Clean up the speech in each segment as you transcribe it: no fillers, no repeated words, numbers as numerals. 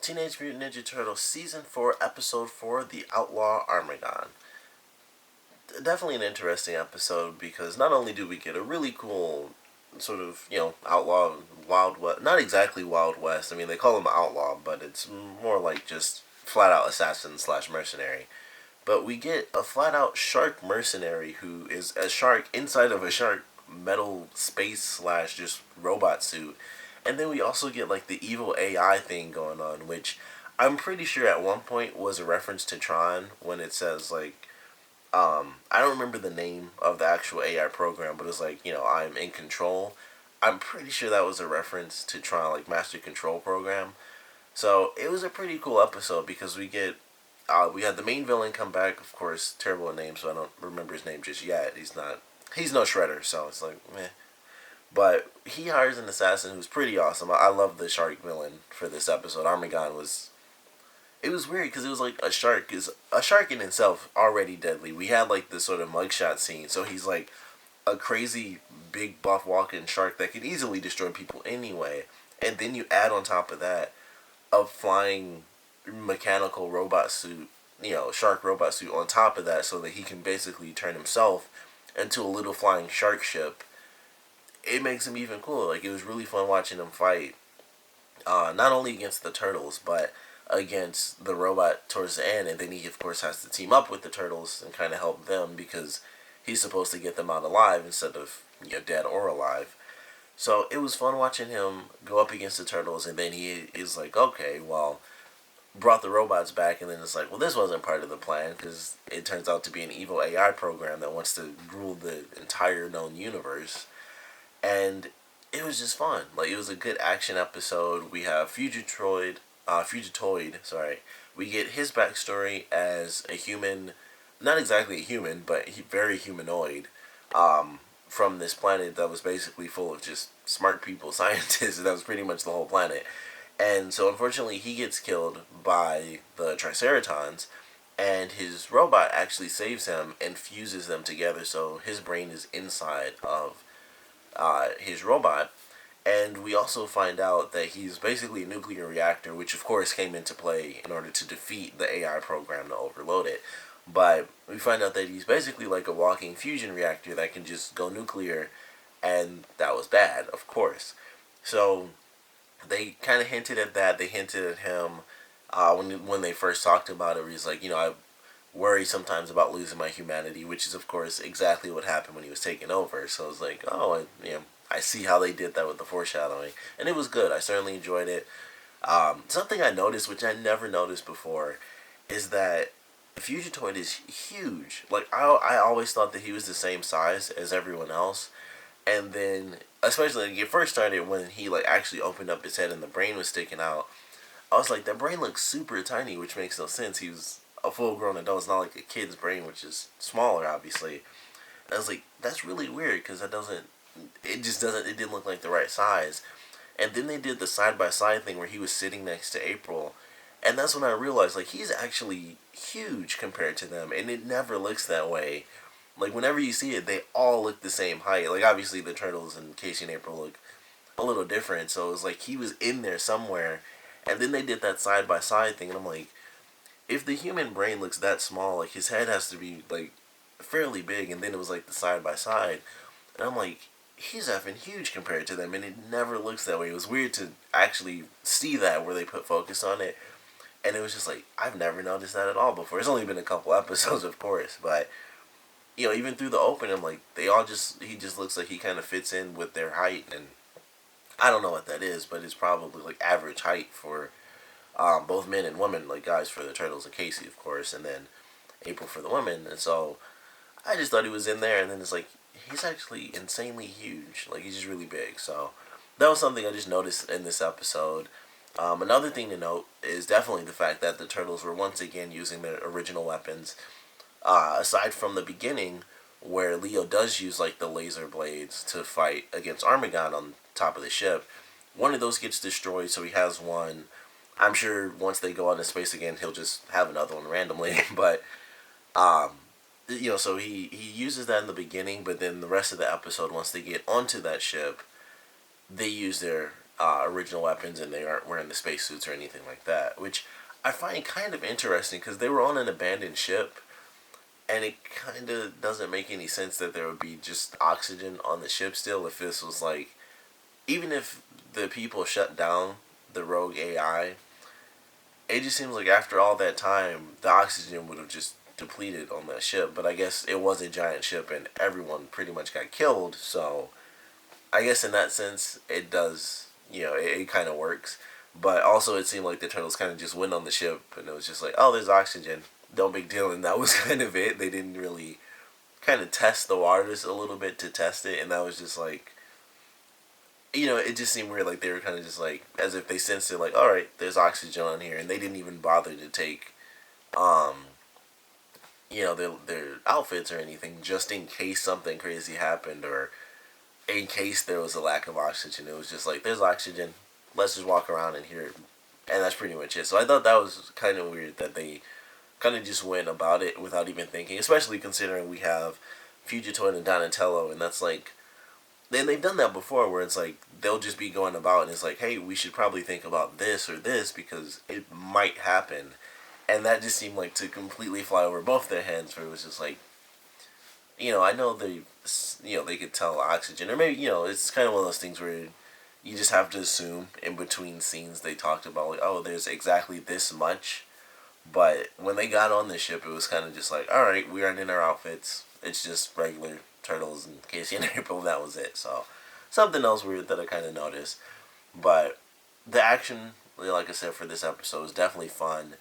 Teenage Mutant Ninja Turtles Season 4, Episode 4, The Outlaw Armaggon. Definitely an interesting episode because not only do we get a really cool sort of, outlaw, Wild West, not exactly Wild West, I mean, they call him outlaw, but it's more like just flat out assassin slash mercenary. But we get a flat out shark mercenary who is a shark inside of a shark metal space slash just robot suit. And then we also get like the evil AI thing going on, which I'm pretty sure at one point was a reference to Tron when it says like I don't remember the name of the actual AI program, but it's like, I'm in control. I'm pretty sure that was a reference to Tron, like Master Control Program. So it was a pretty cool episode because we had the main villain come back, of course, terrible name, so I don't remember his name just yet. He's no Shredder, so it's like, meh. But he hires an assassin who's pretty awesome. I love the shark villain for this episode. Armagon it was weird because it was like a shark in itself already deadly. We had like this sort of mugshot scene, so he's like a crazy big buff walking shark that could easily destroy people anyway. And then you add on top of that a flying mechanical robot suit, shark robot suit on top of that, so that he can basically turn himself into a little flying shark ship. It makes him even cooler. Like, it was really fun watching him fight, not only against the turtles, but against the robot towards the end. And then he, of course, has to team up with the turtles and kind of help them because he's supposed to get them out alive instead of dead or alive. So it was fun watching him go up against the turtles, and then he is like, okay, well, brought the robots back, and then it's like, well, this wasn't part of the plan because it turns out to be an evil AI program that wants to rule the entire known universe. And it was just fun. Like, it was a good action episode. We have Fugitoid, sorry. We get his backstory as a human, not exactly a human, but very humanoid, from this planet that was basically full of just smart people, scientists. That was pretty much the whole planet. And so, unfortunately, he gets killed by the Triceratons, and his robot actually saves him and fuses them together, so his brain is inside of his robot. And we also find out that he's basically a nuclear reactor, which of course came into play in order to defeat the AI program to overload it. But we find out that he's basically like a walking fusion reactor that can just go nuclear, and that was bad, of course. So they kind of hinted at that. They hinted at him when they first talked about it. Where he's like, I worry sometimes about losing my humanity, which is of course exactly what happened when he was taken over. So it's like, oh, I see how they did that with the foreshadowing, and it was good. I certainly enjoyed it. Something I noticed, which I never noticed before, is that Fugitoid is huge. Like, I always thought that he was the same size as everyone else, and then especially when it first started, when he like actually opened up his head and the brain was sticking out, I was like, that brain looks super tiny, which makes no sense. He was a full grown adult. It's not like a kid's brain, which is smaller, obviously. And I was like, that's really weird because it didn't look like the right size. And then they did the side by side thing where he was sitting next to April, and that's when I realized like he's actually huge compared to them, and it never looks that way. Like, whenever you see it, they all look the same height. Like, obviously the turtles and Casey and April look a little different, so it was like he was in there somewhere. And then they did that side by side thing, and I'm like, if the human brain looks that small, like his head has to be like fairly big, and then it was like the side by side, and I'm like, he's effing huge compared to them, and it never looks that way. It was weird to actually see that where they put focus on it, and it was just like, I've never noticed that at all before. It's only been a couple episodes, of course, but even through the open, I'm like, he just looks like he kind of fits in with their height, and I don't know what that is, but it's probably like average height for both men and women, like guys for the turtles and Casey, of course, and then April for the women. And so I just thought he was in there, and then it's like, he's actually insanely huge. Like, he's just really big. So that was something I just noticed in this episode. Another thing to note is definitely the fact that the turtles were once again using their original weapons. Aside from the beginning, where Leo does use like the laser blades to fight against Armagon on top of the ship, one of those gets destroyed, so he has one. I'm sure once they go out into space again, he'll just have another one randomly. But so he uses that in the beginning, but then the rest of the episode, once they get onto that ship, they use their original weapons, and they aren't wearing the spacesuits or anything like that, which I find kind of interesting because they were on an abandoned ship, and it kind of doesn't make any sense that there would be just oxygen on the ship still if this was like, even if the people shut down the rogue AI, it just seems like after all that time, the oxygen would have just depleted on that ship. But I guess it was a giant ship and everyone pretty much got killed, so I guess in that sense, it does, it kind of works. But also, it seemed like the turtles kind of just went on the ship and it was just like, oh, there's oxygen. No big deal. And that was kind of it. They didn't really kind of test the waters a little bit to test it. And that was just like, it just seemed weird. Like they were kind of just like, as if they sensed it, like, all right, there's oxygen on here. And they didn't even bother to take, um, their outfits or anything just in case something crazy happened or in case there was a lack of oxygen. It was just like, there's oxygen. Let's just walk around and hear it. And that's pretty much it. So I thought that was kind of weird that they kind of just went about it without even thinking, especially considering we have Fugitoid and Donatello, and that's like, they've done that before where it's like, they'll just be going about and it's like, hey, we should probably think about this or this because it might happen. And that just seemed like to completely fly over both their heads where it was just like, I know they could tell oxygen, or maybe, it's kind of one of those things where you just have to assume in between scenes they talked about, like, oh, there's exactly this much. But when they got on the ship, it was kind of just like, all right, we aren't in our outfits. It's just regular turtles and Casey and April, and that was it. So, something else weird that I kind of noticed. But the action, like I said, for this episode was definitely fun.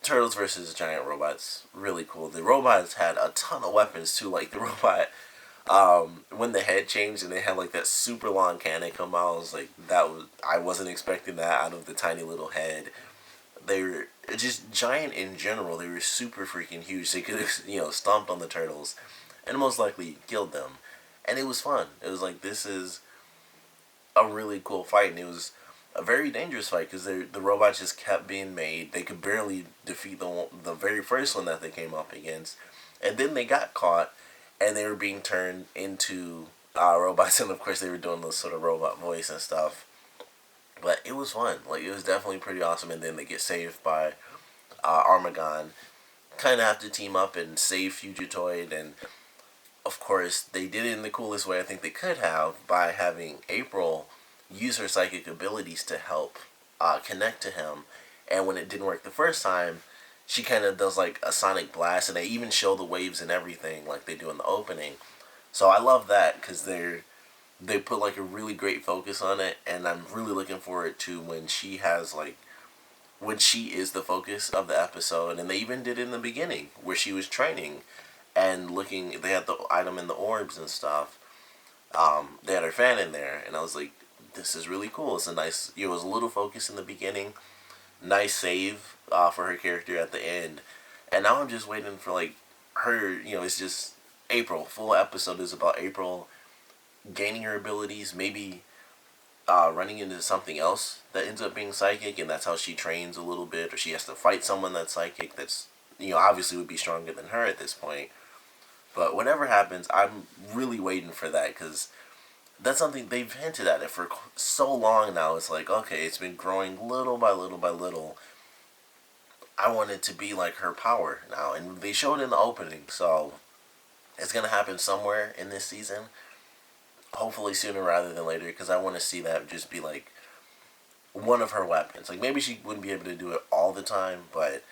Turtles versus giant robots, really cool. The robots had a ton of weapons too. Like the robot, when the head changed and they had like that super long cannon come out, I was like, I wasn't expecting that out of the tiny little head. They were just giant in general. They were super freaking huge. They could have, stomped on the turtles, and most likely killed them. And it was fun. It was like, this is a really cool fight, and it was a very dangerous fight because the robots just kept being made. They could barely defeat the very first one that they came up against, and then they got caught, and they were being turned into robots, and of course they were doing this sort of robot voice and stuff. But it was fun. Like, it was definitely pretty awesome, and then they get saved by Armaggon. Kind of have to team up and save Fugitoid, and of course they did it in the coolest way I think they could have by having April use her psychic abilities to help connect to him. And when it didn't work the first time, she kind of does like a sonic blast, and they even show the waves and everything like they do in the opening. So I love that because they put like a really great focus on it, and I'm really looking forward to when she has like when she is the focus of the episode. And they even did it in the beginning where she was training and looking. They had the item in the orbs and stuff. They had her fan in there, and I was like, this is really cool. It's a nice, it was a little focus in the beginning, nice save for her character at the end, and now I'm just waiting for like her. It's just April. Full episode is about April gaining her abilities, maybe running into something else that ends up being psychic, and that's how she trains a little bit, or she has to fight someone that's psychic. That's obviously would be stronger than her at this point. But whatever happens, I'm really waiting for that because that's something they've hinted at it for so long now. It's like, okay, it's been growing little by little by little. I want it to be like her power now, and they showed it in the opening, so it's gonna happen somewhere in this season. Hopefully sooner rather than later, because I want to see that just be like one of her weapons. Like maybe she wouldn't be able to do it all the time, but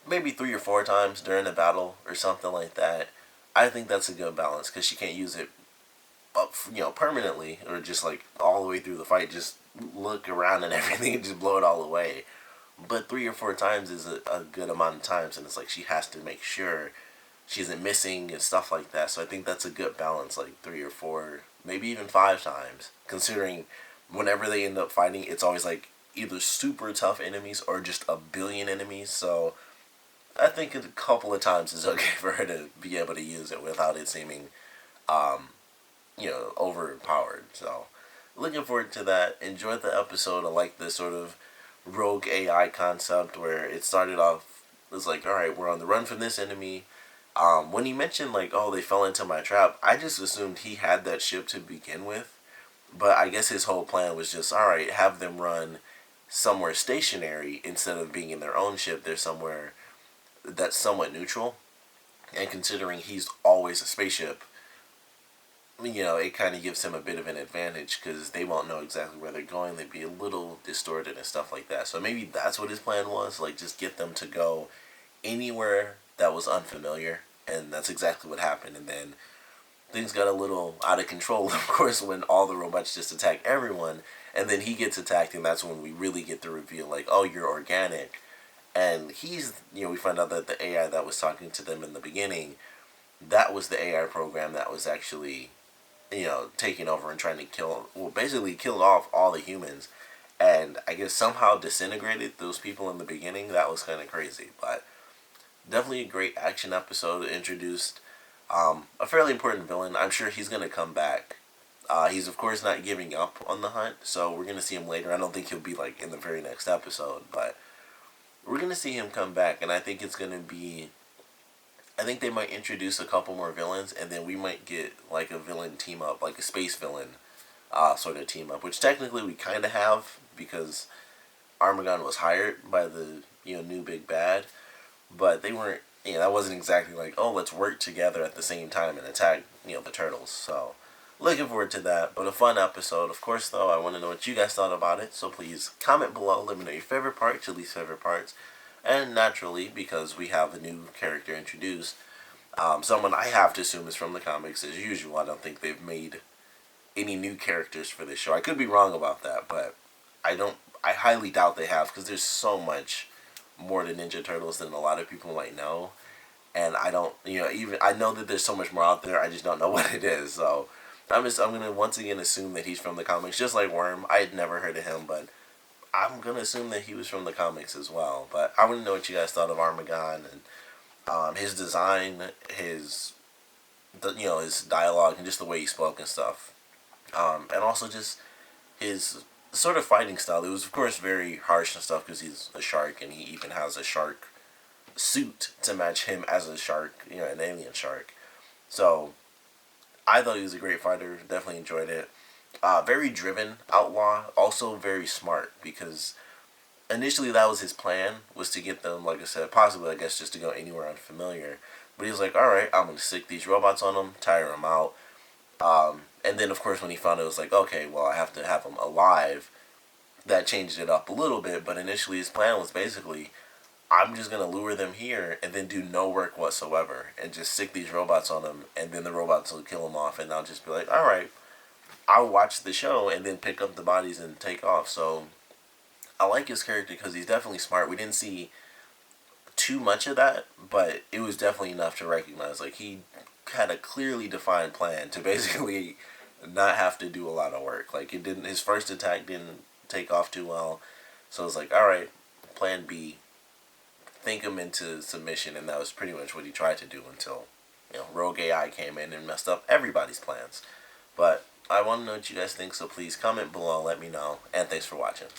maybe 3 or 4 times during a battle or something like that. I think that's a good balance because she can't use it up, permanently or just like all the way through the fight. Just look around and everything and just blow it all away. But 3 or 4 times is a good amount of times, and it's like she has to make sure she isn't missing and stuff like that. So I think that's a good balance, like 3 or 4, maybe even 5 times. Considering whenever they end up fighting, it's always like either super tough enemies or just a billion enemies. So I think a couple of times is okay for her to be able to use it without it seeming, overpowered. So looking forward to that. Enjoyed the episode. I like this sort of rogue AI concept where it started off. It was like, all right, we're on the run from this enemy. When he mentioned like, oh, they fell into my trap, I just assumed he had that ship to begin with, But I guess his whole plan was just, all right, have them run somewhere stationary instead of being in their own ship. They're somewhere that's somewhat neutral. And considering he's always a spaceship, it kind of gives him a bit of an advantage because they won't know exactly where they're going. They'd be a little distorted and stuff like that. So maybe that's what his plan was, like just get them to go anywhere that was unfamiliar, and that's exactly what happened. And then things got a little out of control, of course, when all the robots just attack everyone, and then he gets attacked, and that's when we really get the reveal, like, oh, you're organic. And we find out that the AI that was talking to them in the beginning, that was the AI program that was actually taking over and trying to basically killed off all the humans, and I guess somehow disintegrated those people in the beginning. That was kind of crazy, but definitely a great action episode. It introduced a fairly important villain. I'm sure he's gonna come back. He's of course not giving up on the hunt, so we're gonna see him later. I don't think he'll be like in the very next episode, but we're gonna see him come back, and I think it's gonna be I think they might introduce a couple more villains, and then we might get like a villain team up, like a space villain sort of team up, which technically we kind of have because Armaggon was hired by the new big bad, but they weren't. That wasn't exactly like, oh, let's work together at the same time and attack the turtles. So looking forward to that. But a fun episode, of course. Though I want to know what you guys thought about it, so please comment below. Let me know your favorite parts, your least favorite parts. And naturally, because we have a new character introduced, someone I have to assume is from the comics as usual. I don't think they've made any new characters for this show. I could be wrong about that, but I don't. I highly doubt they have because there's so much more to Ninja Turtles than a lot of people might know, and I don't. Even I know that there's so much more out there. I just don't know what it is. So I'm gonna once again assume that he's from the comics, just like Worm. I had never heard of him, but I'm gonna assume that he was from the comics as well. But I want to know what you guys thought of Armaggon and his design, his dialogue, and just the way he spoke and stuff, and also just his sort of fighting style. It was of course very harsh and stuff because he's a shark, and he even has a shark suit to match him as a shark, an alien shark. So I thought he was a great fighter. Definitely enjoyed it. Very driven outlaw, also very smart because initially that was his plan, was to get them, like I said, possibly I guess just to go anywhere unfamiliar. But he was like, all right, I'm gonna stick these robots on them, tire them out. And then of course when he found it was like, okay, well I have to have them alive. That changed it up a little bit, but initially his plan was basically, I'm just gonna lure them here and then do no work whatsoever and just stick these robots on them, and then the robots will kill them off, and I'll just be like, all right, I'll watch the show and then pick up the bodies and take off. So I like his character because he's definitely smart. We didn't see too much of that, but it was definitely enough to recognize like he had a clearly defined plan to basically not have to do a lot of work. Like it didn't. His first attack didn't take off too well, so it's like, all right, plan B, think him into submission, and that was pretty much what he tried to do until Rogue AI came in and messed up everybody's plans. But I want to know what you guys think, so please comment below, let me know, and thanks for watching.